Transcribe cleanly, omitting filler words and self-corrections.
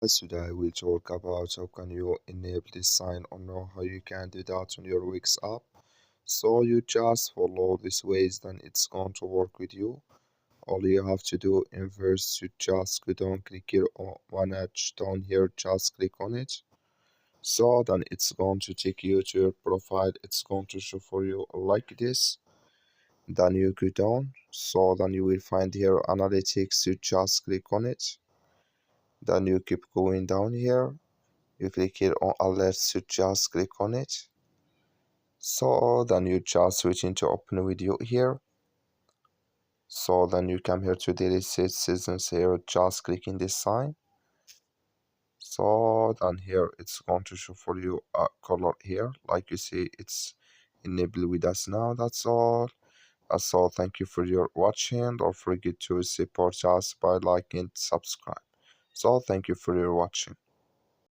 Today we'll talk about how can you enable this sign or know how you can do that on your Wix app. So you just follow these ways, then it's going to work with you. All you have to do in first, you just go down, click here on one edge down here, just click on it. So then it's going to take you to your profile. It's going to show for you like this. Then you go down. So then you will find here analytics. You just click on it. Then you keep going down here. You click here on alerts, you just click on it. So then you just switch into open video here. So then you come here to daily seasons here, just clicking this sign. So then here it's going to show for you a color here. Like you see, it's enabled with us now. That's all. That's all. Thank you for your watching. Don't forget to support us by liking, subscribe. So thank you for your watching.